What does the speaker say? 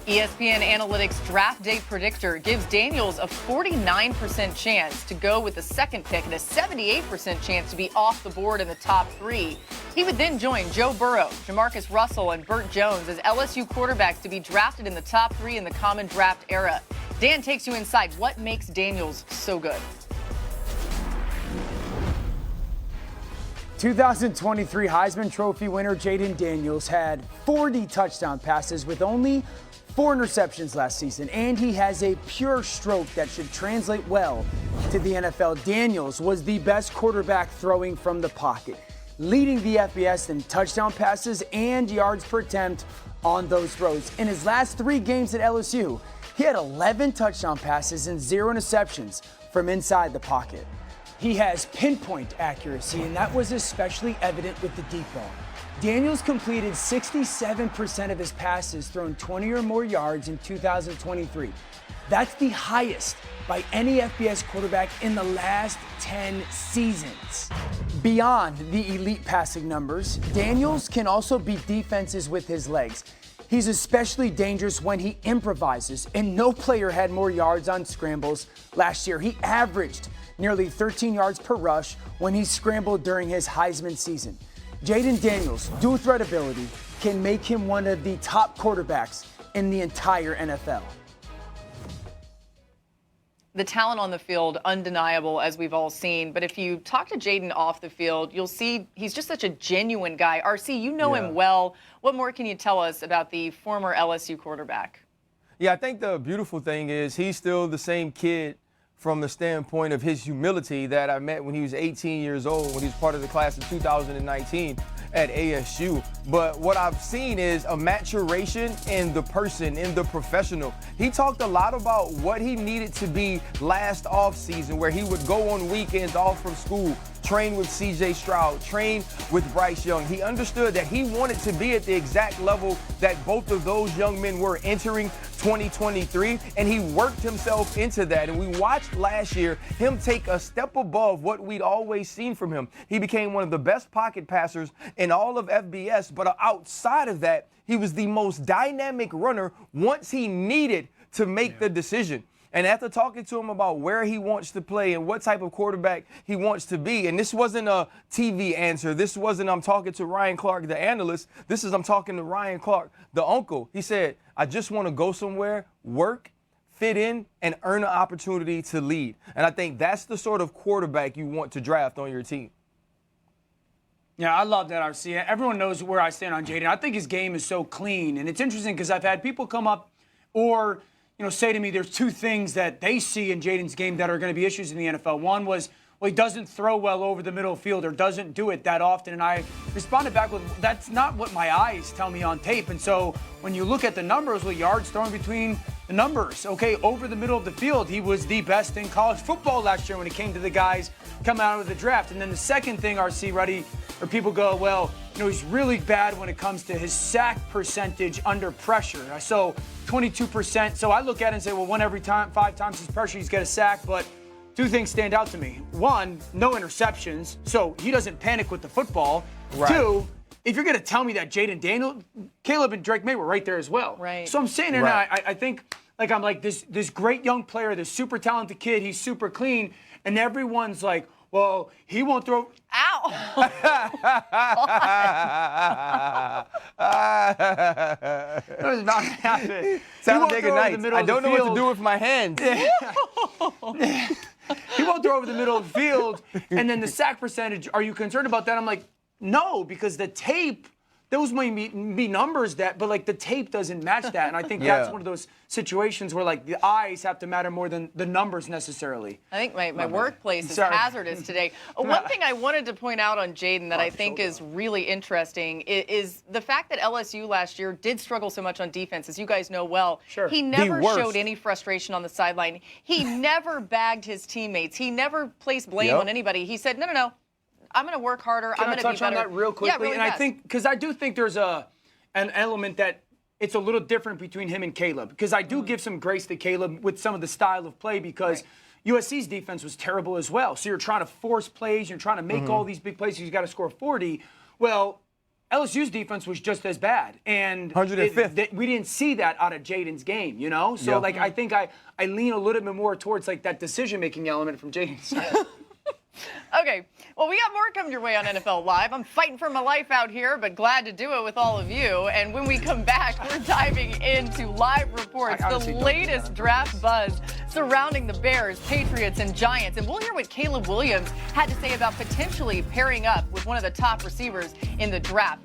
ESPN Analytics Draft Day Predictor gives Daniels a 49% chance to go with the second pick and a 78% chance to be off the board in the top 3. He would then join Joe Burrow, Jamarcus Russell, and Burt Jones as LSU quarterbacks to be drafted in the top 3 in the Common Draft era. Dan takes you inside what makes Daniels so good. 2023 Heisman Trophy winner Jayden Daniels had 40 touchdown passes with only 4 interceptions last season, and he has a pure stroke that should translate well to the NFL. Daniels was the best quarterback throwing from the pocket, leading the FBS in touchdown passes and yards per attempt on those throws. In his last 3 games at LSU, he had 11 touchdown passes and 0 interceptions from inside the pocket. He has pinpoint accuracy, and that was especially evident with the deep ball. Daniels completed 67% of his passes thrown 20 or more yards in 2023. That's the highest by any FBS quarterback in the last 10 seasons. Beyond the elite passing numbers, Daniels can also beat defenses with his legs. He's especially dangerous when he improvises, and no player had more yards on scrambles last year. He averaged nearly 13 yards per rush when he scrambled during his Heisman season. Jayden Daniels' dual threat ability can make him one of the top quarterbacks in the entire NFL. The talent on the field, undeniable, as we've all seen. But if you talk to Jayden off the field, you'll see he's just such a genuine guy. RC, you know him well. What more can you tell us about the former LSU quarterback? Yeah, I think the beautiful thing is he's still the same kid from the standpoint of his humility that I met when he was 18 years old, when he was part of the class of 2019 at ASU. But what I've seen is a maturation in the person, in the professional. He talked a lot about what he needed to be last offseason, where he would go on weekends off from school, train with C.J. Stroud, train with Bryce Young. He understood that he wanted to be at the exact level that both of those young men were entering 2023, and he worked himself into that. And we watched last year him take a step above what we'd always seen from him. He became one of the best pocket passers in all of FBS, but outside of that, he was the most dynamic runner once he needed to make the decision. And after talking to him about where he wants to play and what type of quarterback he wants to be, and this wasn't a TV answer. This wasn't I'm talking to Ryan Clark, the analyst. This is I'm talking to Ryan Clark, the uncle. He said, I just want to go somewhere, work, fit in, and earn an opportunity to lead. And I think that's the sort of quarterback you want to draft on your team. Yeah, I love that, RC. Everyone knows where I stand on Jayden. I think his game is so clean. And it's interesting because I've had people come up or say to me there's 2 things that they see in Jayden's game that are going to be issues in the NFL. One was, well, he doesn't throw well over the middle field or doesn't do it that often. And I responded back with, that's not what my eyes tell me on tape. And so when you look at the numbers, well, yards thrown between the numbers, okay, over the middle of the field, he was the best in college football last year when it came to the guys coming out of the draft. And then the second thing, RC, Ruddy, where people go, well, he's really bad when it comes to his sack percentage under pressure. So 22%. So I look at it and say, well, 5 times his pressure, he's got a sack. But 2 things stand out to me. 1, no interceptions. So he doesn't panic with the football. Right. 2, if you're going to tell me that Jayden Daniels, Caleb and Drake May were right there as well. Right. So I'm saying it now, I think, I'm like this great young player, this super talented kid, he's super clean. And everyone's like, well, he won't throw. Ow! It was about to happen. Talladega Nights. I don't know what to do with my hands. He won't throw over the middle of the field. And then the sack percentage, are you concerned about that? I'm like, no, because the tape, those might be numbers but the tape doesn't match that. And I think that's one of those situations where the eyes have to matter more than the numbers necessarily. I think my workplace is hazardous today. One thing I wanted to point out on Jayden that I think is really interesting is the fact that LSU last year did struggle so much on defense, as you guys know well. Sure. He never showed any frustration on the sideline. He never bagged his teammates. He never placed blame on anybody. He said, no. I'm going to work harder. I'm going to be better. Can I touch on that real quickly? Yeah, really fast. I think, because I do think there's an element that it's a little different between him and Caleb. Because I do give some grace to Caleb with some of the style of play because USC's defense was terrible as well. So you're trying to force plays. You're trying to make all these big plays. You got to score 40. Well, LSU's defense was just as bad, and 105th. we didn't see that out of Jayden's game, you know. So like, I think I lean a little bit more towards like that decision-making element from Jayden's side. Okay, well, we got more coming your way on NFL Live. I'm fighting for my life out here, but glad to do it with all of you. And when we come back, we're diving into live reports, the latest draft buzz surrounding the Bears, Patriots, and Giants. And we'll hear what Caleb Williams had to say about potentially pairing up with one of the top receivers in the draft.